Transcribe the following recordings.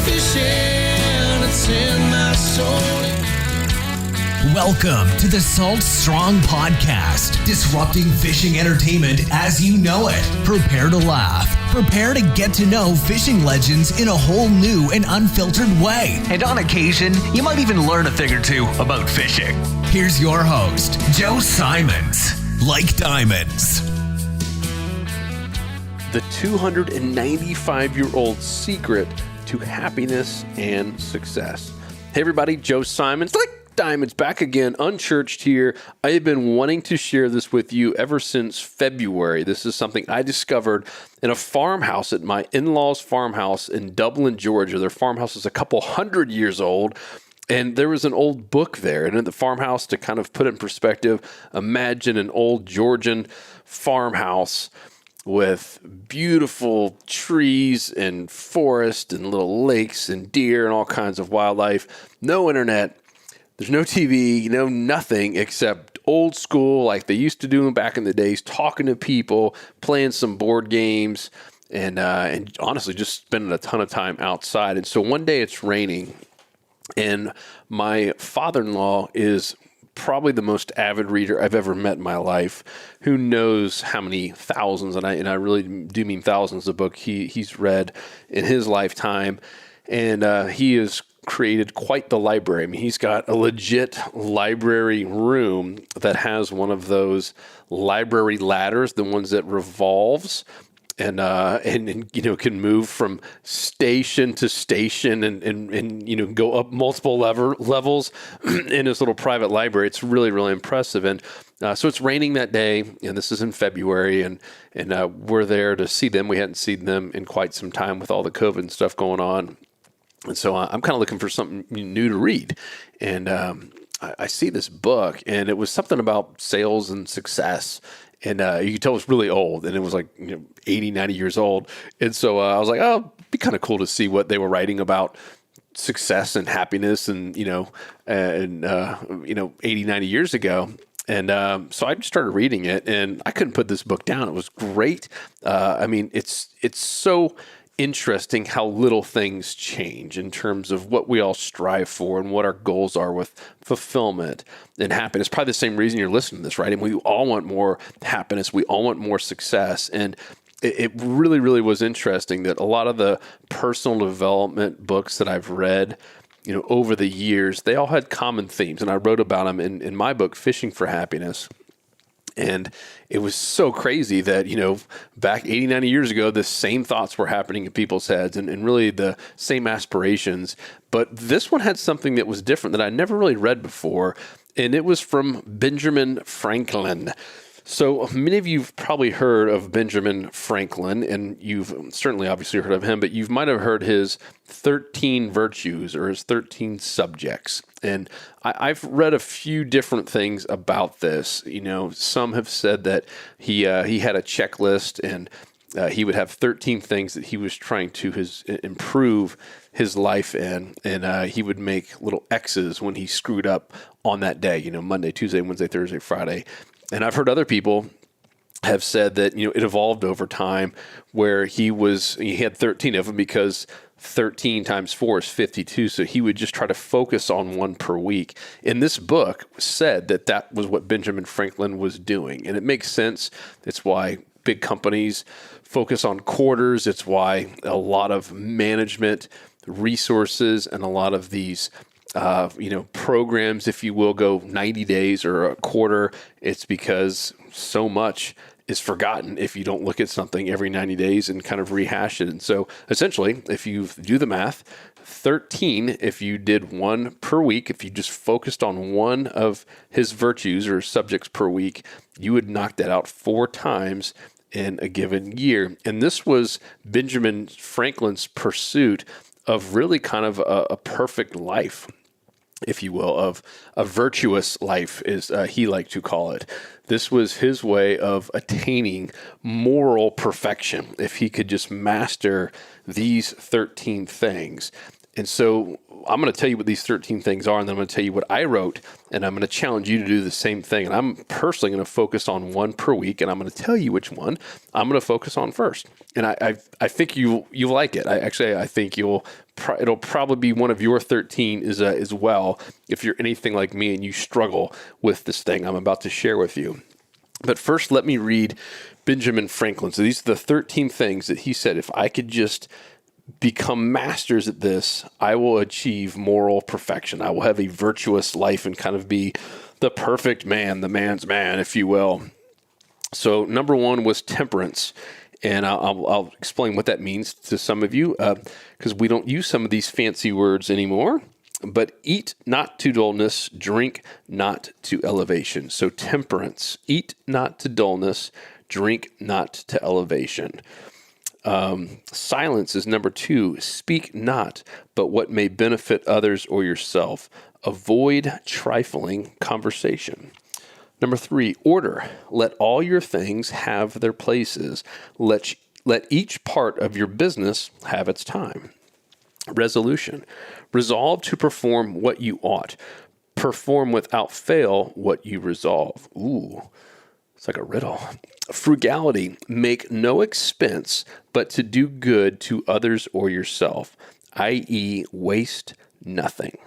fishing, it's in my soul. Welcome to the Salt Strong Podcast, disrupting fishing entertainment as you know it. Prepare to laugh. Prepare to get to know fishing legends in a whole new and unfiltered way. And on occasion, you might even learn a thing or two about fishing. Here's your host, Joe Simons. Like diamonds. The 295-year-old secret to happiness and success. Hey everybody, Joe Simons, like diamonds, back again, Unchurched here. I have been wanting to share this with you ever since February. This is something I discovered in a farmhouse at my in-laws' farmhouse in Dublin, Georgia. Their farmhouse is a couple hundred years old. And there was an old book there. And in the farmhouse, to kind of put it in perspective, imagine an old Georgian farmhouse with beautiful trees and forest and little lakes and deer and all kinds of wildlife. No internet. There's no TV, nothing except old school like they used to do back in the days, talking to people, playing some board games, and honestly just spending a ton of time outside. And so one day it's raining, and my father-in-law is probably the most avid reader I've ever met in my life. Who knows how many thousands, and I really do mean thousands of books he's read in his lifetime. And he has created quite the library. I mean, he's got a legit library room that has one of those library ladders, the ones that revolves and can move from station to station and go up multiple levels in his little private library. It's really, really impressive. And so it's raining that day, and this is in February, and we're there to see them. We hadn't seen them in quite some time with all the COVID and stuff going on. And so I'm kind of looking for something new to read. And I see this book, and it was something about sales and success. And you could tell it was really old, and it was like 80, 90 years old. And so I was like, oh, it'd be kind of cool to see what they were writing about success and happiness and 80, 90 years ago. And so I just started reading it, and I couldn't put this book down. It was great. It's so interesting how little things change in terms of what we all strive for and what our goals are with fulfillment and happiness. Probably the same reason you're listening to this, right? And we all want more happiness. We all want more success. And it really, really was interesting that a lot of the personal development books that I've read, over the years, they all had common themes. And I wrote about them in my book, Fishing for Happiness. And it was so crazy that, back 80, 90 years ago, the same thoughts were happening in people's heads and really the same aspirations. But this one had something that was different that I never really read before. And it was from Benjamin Franklin. So many of you have probably heard of Benjamin Franklin, and you've certainly obviously heard of him, but you might have heard his 13 virtues or his 13 subjects. And I've read a few different things about this. Some have said that he had a checklist, and he would have 13 things that he was trying to improve his life in, and he would make little X's when he screwed up on that day, Monday, Tuesday, Wednesday, Thursday, Friday. And I've heard other people have said that, it evolved over time where he had 13 of them because 13 times 4 is 52. So he would just try to focus on one per week. And this book said that was what Benjamin Franklin was doing. And it makes sense. It's why big companies focus on quarters. It's why a lot of management resources and a lot of these programs, if you will, go 90 days or a quarter. It's because so much is forgotten if you don't look at something every 90 days and kind of rehash it. And so essentially, if you do the math, 13, if you did one per week, if you just focused on one of his virtues or subjects per week, you would knock that out 4 times in a given year. And this was Benjamin Franklin's pursuit of really kind of a perfect life, if you will, of a virtuous life, is he liked to call it. This was his way of attaining moral perfection. If he could just master these 13 things, And so I'm going to tell you what these 13 things are, and then I'm going to tell you what I wrote, and I'm going to challenge you to do the same thing. And I'm personally going to focus on one per week, and I'm going to tell you which one I'm going to focus on first. And I think you like it. I think it'll probably be one of your 13 as well, if you're anything like me and you struggle with this thing I'm about to share with you. But first, let me read Benjamin Franklin. So these are the 13 things that he said, if I could just become masters at this, I will achieve moral perfection. I will have a virtuous life and kind of be the perfect man, the man's man, if you will. So number one was temperance. And I'll explain what that means to some of you, because we don't use some of these fancy words anymore. But eat not to dullness, drink not to elevation. So temperance, eat not to dullness, drink not to elevation. Silence is number two. Speak not, but what may benefit others or yourself. Avoid trifling conversation. Number three, order. Let all your things have their places. Let each part of your business have its time. Resolution. Resolve to perform what you ought. Perform without fail what you resolve. Ooh, it's like a riddle. Frugality. Make no expense, but to do good to others or yourself, i.e., waste nothing.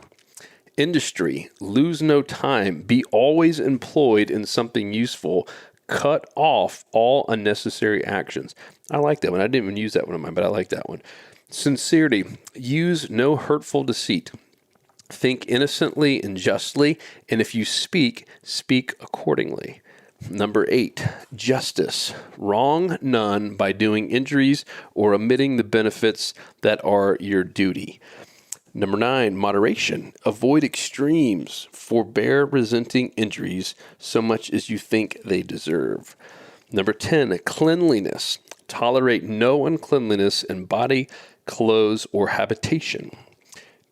Industry. Lose no time. Be always employed in something useful. Cut off all unnecessary actions. I like that one. I didn't even use that one in mine, but I like that one. Sincerity. Use no hurtful deceit. Think innocently and justly, and if you speak, speak accordingly. Number 8, justice. Wrong none by doing injuries or omitting the benefits that are your duty. Number 9, moderation. Avoid extremes. Forbear resenting injuries so much as you think they deserve. Number 10, cleanliness. Tolerate no uncleanliness in body, clothes, or habitation.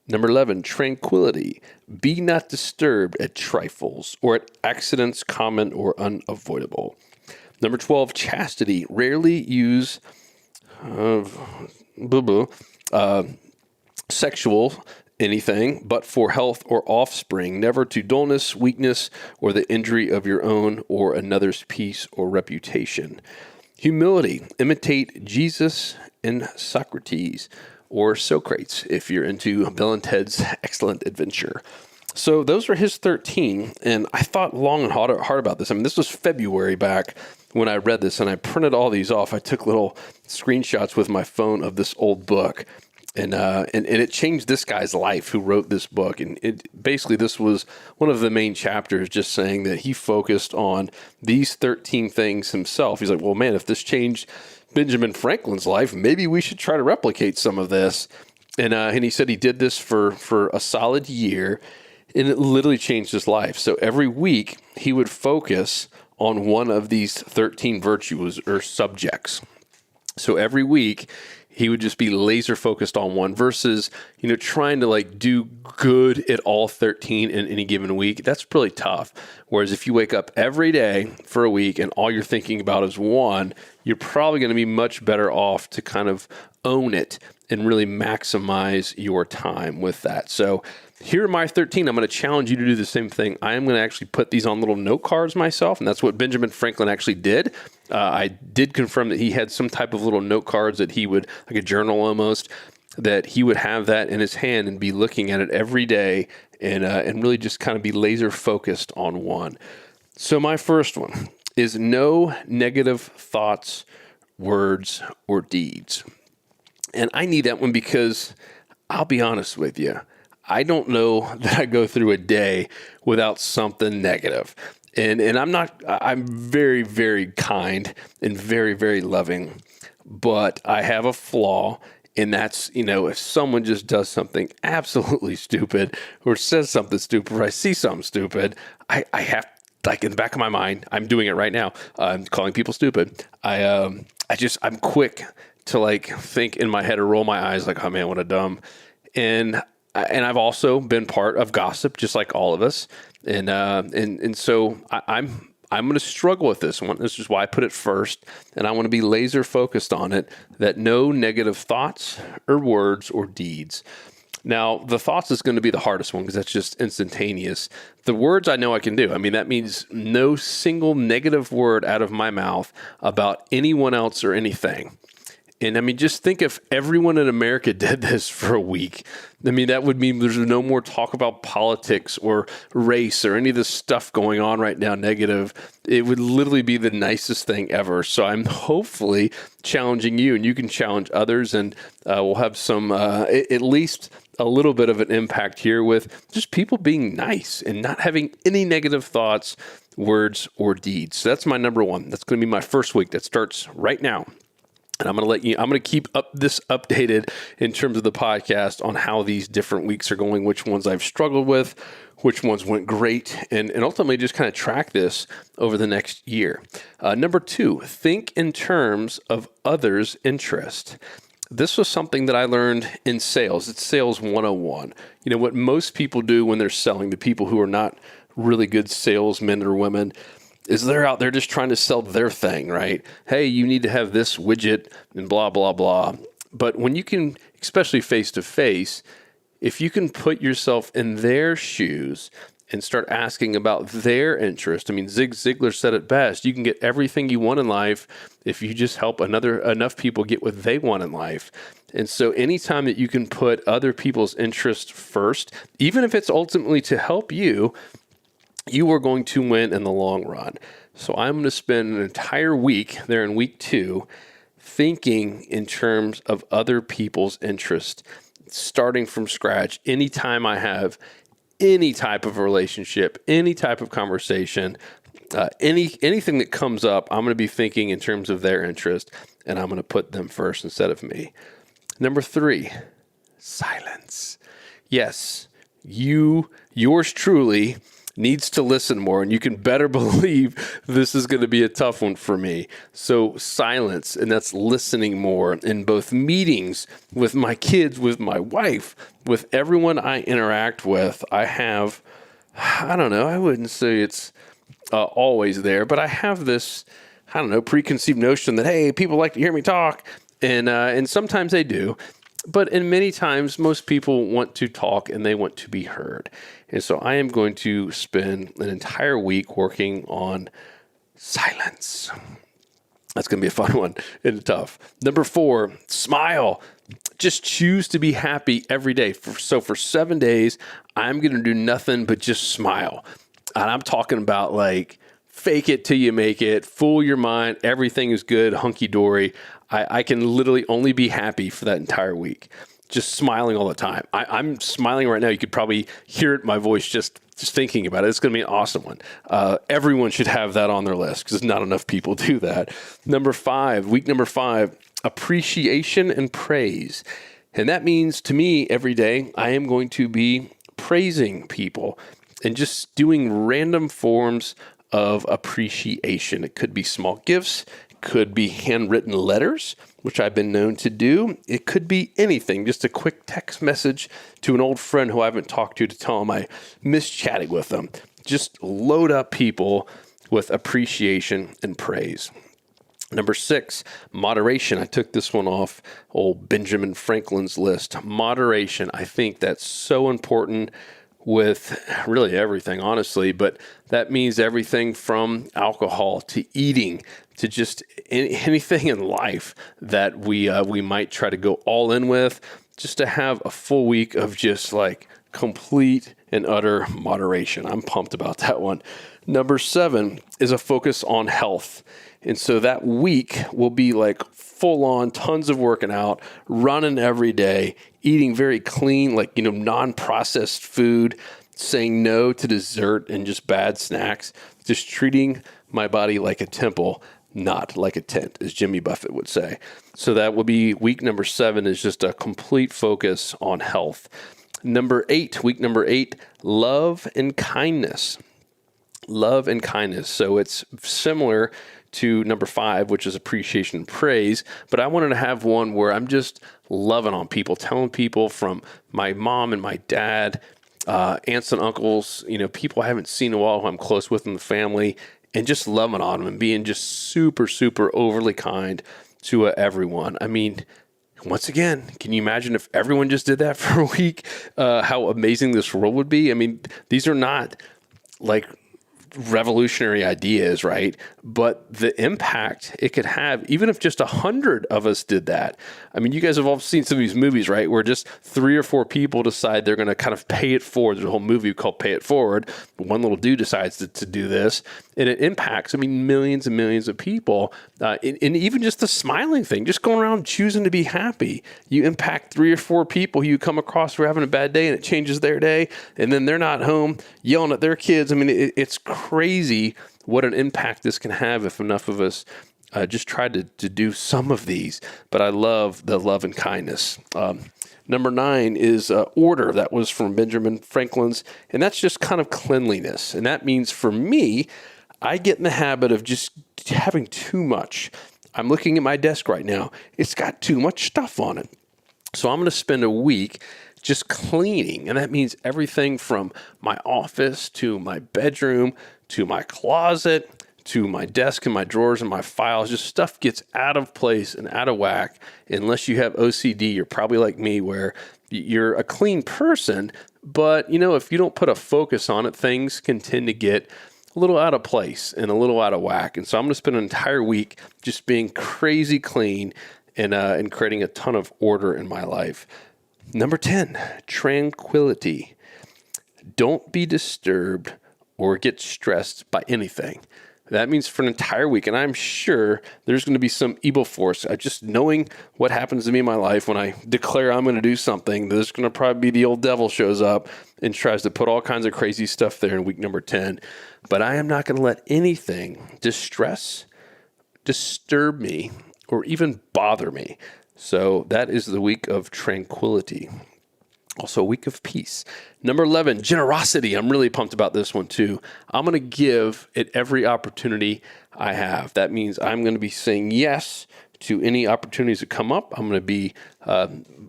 Number 11, tranquility. Be not disturbed at trifles or at accidents common or unavoidable. Number 12, chastity. Rarely use sexual anything but for health or offspring, never to dullness, weakness, or the injury of your own or another's peace or reputation. Humility. Imitate Jesus and Socrates, or Socrates, if you're into Bill and Ted's Excellent Adventure. So those are his 13, and I thought long and hard about this. I mean, this was February back when I read this, and I printed all these off. I took little screenshots with my phone of this old book, and it changed this guy's life who wrote this book. And basically this was one of the main chapters, just saying that he focused on these 13 things himself. He's like, well, man, if this changed Benjamin Franklin's life, maybe we should try to replicate some of this. And he said he did this for a solid year, and it literally changed his life. So every week he would focus on one of these 13 virtues or subjects. So every week he would just be laser focused on one versus, trying to like do good at all 13 in any given week. That's really tough. Whereas if you wake up every day for a week and all you're thinking about is one, you're probably going to be much better off to kind of own it and really maximize your time with that. So here are my 13. I'm going to challenge you to do the same thing. I am going to actually put these on little note cards myself, and that's what Benjamin Franklin actually did. I did confirm that he had some type of little note cards that he would, like a journal almost, that he would have that in his hand and be looking at it every day and really just kind of be laser focused on one. So my first one is no negative thoughts, words, or deeds. And I need that one because I'll be honest with you, I don't know that I go through a day without something negative. And I'm very, very kind and very, very loving, but I have a flaw. And that's, if someone just does something absolutely stupid or says something stupid, or I see something stupid, I have, like in the back of my mind, I'm doing it right now. I'm calling people stupid. I'm quick to like think in my head or roll my eyes like, oh man, what a dumb. And I've also been part of gossip, just like all of us. And so I'm going to struggle with this one. This is why I put it first. And I want to be laser focused on it, that no negative thoughts or words or deeds. Now, the thoughts is going to be the hardest one because that's just instantaneous. The words I know I can do. I mean, that means no single negative word out of my mouth about anyone else or anything. And I mean, just think if everyone in America did this for a week. I mean, that would mean there's no more talk about politics or race or any of this stuff going on right now, negative. It would literally be the nicest thing ever. So I'm hopefully challenging you, and you can challenge others, and we'll have some, at least a little bit of an impact here with just people being nice and not having any negative thoughts, words, or deeds. So that's my number one. That's going to be my first week. That starts right now. And I'm going to keep this updated in terms of the podcast on how these different weeks are going, which ones I've struggled with, which ones went great, and ultimately just kind of track this over the next year. Number 2, think in terms of others' interest. This was something that I learned in sales. It's sales 101. You know, what most people do when they're selling, the people who are not really good salesmen or women, is they're out there just trying to sell their thing, right? Hey, you need to have this widget and blah, blah, blah. But when you can, especially face to face, if you can put yourself in their shoes and start asking about their interest. I mean, Zig Ziglar said it best. You can get everything you want in life if you just help enough people get what they want in life. And so anytime that you can put other people's interest first, even if it's ultimately to help you, you are going to win in the long run. So I'm going to spend an entire week there in week 2 thinking in terms of other people's interest, starting from scratch. Anytime I have any type of relationship, any type of conversation, anything that comes up, I'm going to be thinking in terms of their interest, and I'm going to put them first instead of me. Number 3, silence. Yes, yours truly needs to listen more, and you can better believe this is going to be a tough one for me. So silence, and that's listening more in both meetings with my kids, with my wife, with everyone I interact with. I have, I don't know, I wouldn't say it's always there, but I have this, I don't know, preconceived notion that, hey, people like to hear me talk, and sometimes they do. But in many times, most people want to talk and they want to be heard. And so I am going to spend an entire week working on silence. That's going to be a fun one and tough. Number 4, smile. Just choose to be happy every day. So for 7 days, I'm going to do nothing but just smile. And I'm talking about like fake it till you make it, fool your mind, everything is good, hunky-dory. I can literally only be happy for that entire week, just smiling all the time. I'm smiling right now. You could probably hear it in my voice just thinking about it. It's going to be an awesome one. Everyone should have that on their list because not enough people do that. Week number 5, appreciation and praise. And that means to me every day, I am going to be praising people and just doing random forms of appreciation. It could be small gifts. Could be handwritten letters, which I've been known to do. It could be anything, just a quick text message to an old friend who I haven't talked to tell them I miss chatting with them. Just load up people with appreciation and praise. Number 6, moderation. I took this one off old Benjamin Franklin's list. Moderation. I think that's so important with really everything, honestly, but that means everything from alcohol to eating to just anything in life that we might try to go all in with, just to have a full week of just like complete and utter moderation. I'm pumped about that one. Number 7 is a focus on health. And so that week will be like full on, tons of working out, running every day, eating very clean, like, non-processed food, saying no to dessert and just bad snacks, just treating my body like a temple, not like a tent, as Jimmy Buffett would say. So that will be week number 7 is just a complete focus on health. Week number 8, love and kindness. Love and kindness. So it's similar to number 5, which is appreciation and praise. But I wanted to have one where I'm just loving on people, telling people from my mom and my dad, aunts and uncles, people I haven't seen in a while who I'm close with in the family, and just loving on them and being just super, super overly kind to everyone. I mean, Once again, can you imagine if everyone just did that for a week, how amazing this world would be? I mean, these are not like revolutionary ideas, right? But the impact it could have, even if just 100 of us did that. I mean, you guys have all seen some of these movies, right? Where just 3 or 4 people decide they're going to kind of pay it forward. There's a whole movie called Pay It Forward. One little dude decides to do this, and it impacts, millions and millions of people. And even just the smiling thing, just going around choosing to be happy. You impact 3 or 4 people who you come across who are having a bad day, and it changes their day, and then they're not home yelling at their kids. I mean, it's crazy what an impact this can have if enough of us just try to do some of these. But I love the love and kindness. Number 9 is order. That was from Benjamin Franklin's, and that's just kind of cleanliness. And that means for me, I get in the habit of just having too much. I'm looking at my desk right now. It's got too much stuff on it. So I'm going to spend a week just cleaning. And that means everything from my office to my bedroom to my closet to my desk and my drawers and my files. Just stuff gets out of place and out of whack. Unless you have OCD, you're probably like me where you're a clean person, but if you don't put a focus on it, things can tend to get a little out of place and a little out of whack. And so I'm going to spend an entire week just being crazy clean and creating a ton of order in my life. Number 10, tranquility. Don't be disturbed or get stressed by anything. That means for an entire week, and I'm sure there's going to be some evil force. Just knowing what happens to me in my life when I declare I'm going to do something, there's going to probably be the old devil shows up and tries to put all kinds of crazy stuff there in week number 10. But I am not going to let anything distress, disturb me, or even bother me. So that is the week of tranquility. Also a week of peace. Number 11, generosity. I'm really pumped about this one too. I'm going to give at every opportunity I have. That means I'm going to be saying yes to any opportunities that come up. I'm going to be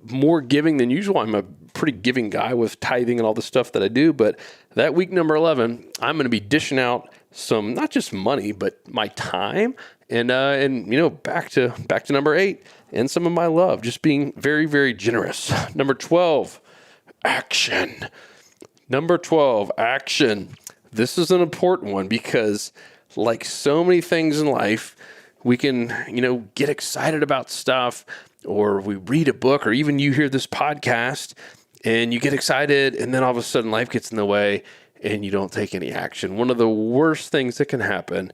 more giving than usual. I'm a pretty giving guy with tithing and all the stuff that I do. But that week number 11, I'm going to be dishing out some, not just money, but my time and back to number 8 and some of my love, just being very, very generous. Number 12, action. Number 12, action. This is an important one because like so many things in life, we can, get excited about stuff, or we read a book, or even you hear this podcast and you get excited, and then all of a sudden life gets in the way and you don't take any action. One of the worst things that can happen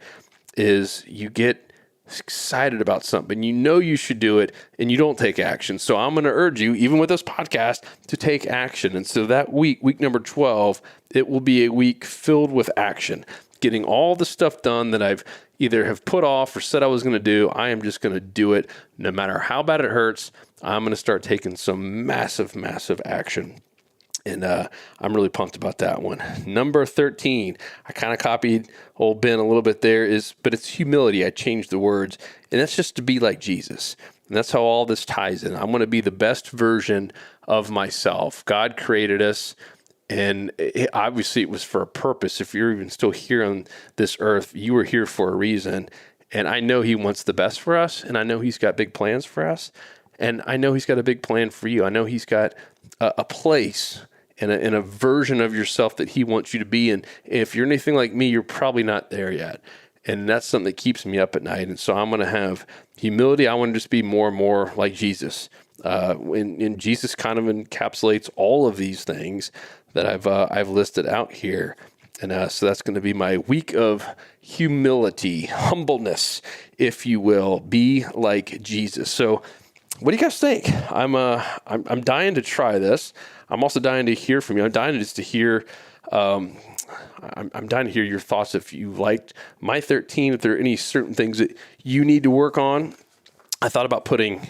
is you get excited about something, you should do it, and you don't take action. So I'm going to urge you, even with this podcast, to take action. And so that week number 12, it will be a week filled with action, getting all the stuff done that I've either have put off or said I was going to do. I am just going to do it no matter how bad it hurts. I'm going to start taking some massive, massive action. And I'm really pumped about that one. Number 13, I kind of copied old Ben a little bit there, but it's humility. I changed the words, and that's just to be like Jesus. And that's how all this ties in. I'm going to be the best version of myself. God created us, and obviously it was for a purpose. If you're even still here on this earth, you were here for a reason. And I know he wants the best for us, and I know he's got big plans for us, and I know he's got a big plan for you. I know he's got a place and a version of yourself that he wants you to be in. If you're anything like me, you're probably not there yet. And that's something that keeps me up at night. And so I'm going to have humility. I want to just be more and more like Jesus. And Jesus kind of encapsulates all of these things that I've listed out here. And so that's going to be my week of humility, humbleness, if you will. Be like Jesus. So what do you guys think? I'm dying to try this. I'm also dying to hear from you. I'm dying just to hear. I'm dying to hear your thoughts. If you liked my 13, if there are any certain things that you need to work on. I thought about putting,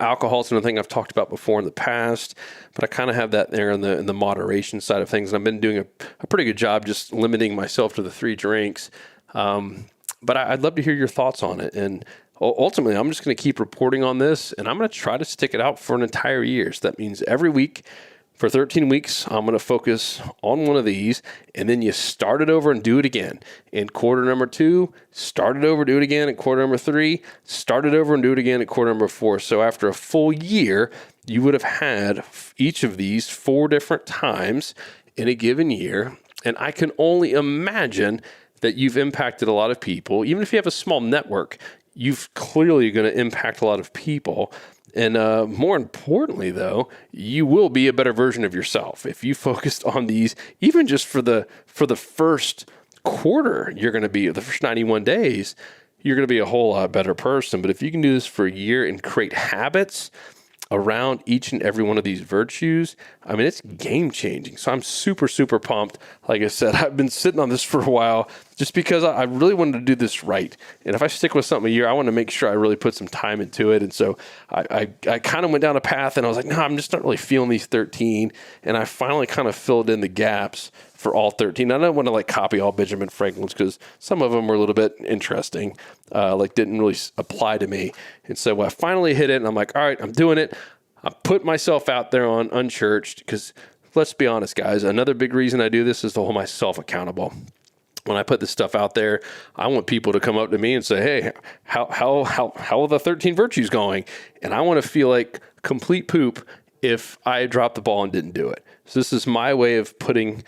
alcohol is another thing I've talked about before in the past, but I kind of have that there in the moderation side of things. And I've been doing a pretty good job just limiting myself to the 3 drinks. But I'd love to hear your thoughts on it. And ultimately, I'm just going to keep reporting on this, and I'm going to try to stick it out for an entire year. So that means every week, For 13 weeks, I'm going to focus on one of these, and then you start it over and do it again. In quarter number 2, start it over, do it again. In quarter number 3, start it over and do it again at quarter number 4. So after a full year, you would have had each of these 4 different times in a given year. And I can only imagine that you've impacted a lot of people. Even if you have a small network, you've clearly going to impact a lot of people. And more importantly, though, you will be a better version of yourself. If you focused on these, even just for the first quarter, you're going to be, the first 91 days, you're going to be a whole lot better person. But if you can do this for a year and create habits around each and every one of these virtues, I mean, it's game changing. So I'm super, super pumped. Like I said, I've been sitting on this for a while just because I really wanted to do this right. And if I stick with something a year, I want to make sure I really put some time into it. And so I kind of went down a path and I was like, no, I'm just not really feeling these 13. And I finally kind of filled in the gaps for all 13. I don't want to like copy all Benjamin Franklin's because some of them were a little bit interesting, like didn't really apply to me. And so I finally hit it and I'm like, all right, I'm doing it. I put myself out there on Unchurched because let's be honest, guys, another big reason I do this is to hold myself accountable. When I put this stuff out there, I want people to come up to me and say, hey, how are the 13 virtues going? And I want to feel like complete poop if I dropped the ball and didn't do it. So this is my way of putting,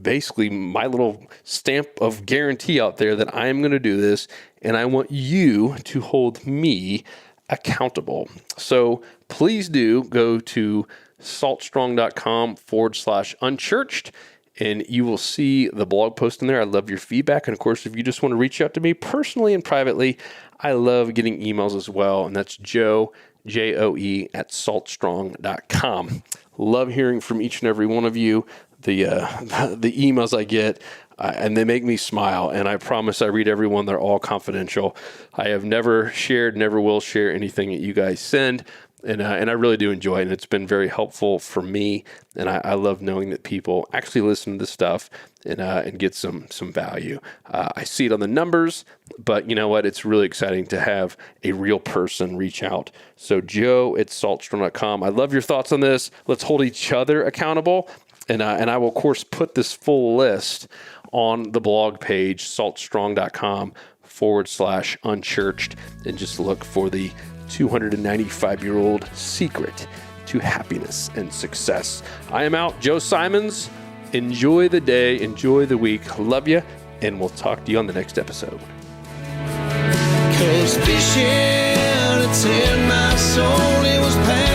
basically my little stamp of guarantee out there that I am going to do this. And I want you to hold me accountable. So please do go to saltstrong.com/unchurched. And you will see the blog post in there. I love your feedback. And of course, if you just want to reach out to me personally and privately, I love getting emails as well. And that's Joe, Joe, at saltstrong.com. Love hearing from each and every one of you. The emails I get, and they make me smile. And I promise I read every one. They're all confidential. I have never shared, never will share anything that you guys send. And I really do enjoy it, and it's been very helpful for me. And I love knowing that people actually listen to this stuff and get some value. I see it on the numbers, but you know what? It's really exciting to have a real person reach out. So Joe at saltstrong.com. I love your thoughts on this. Let's hold each other accountable. And I will, of course, put this full list on the blog page, saltstrong.com/unchurched, and just look for the 295-year-old secret to happiness and success. I am out. Joe Simons. Enjoy the day. Enjoy the week. Love you. And we'll talk to you on the next episode. 'Cause fishing, it's in my soul. It was pain.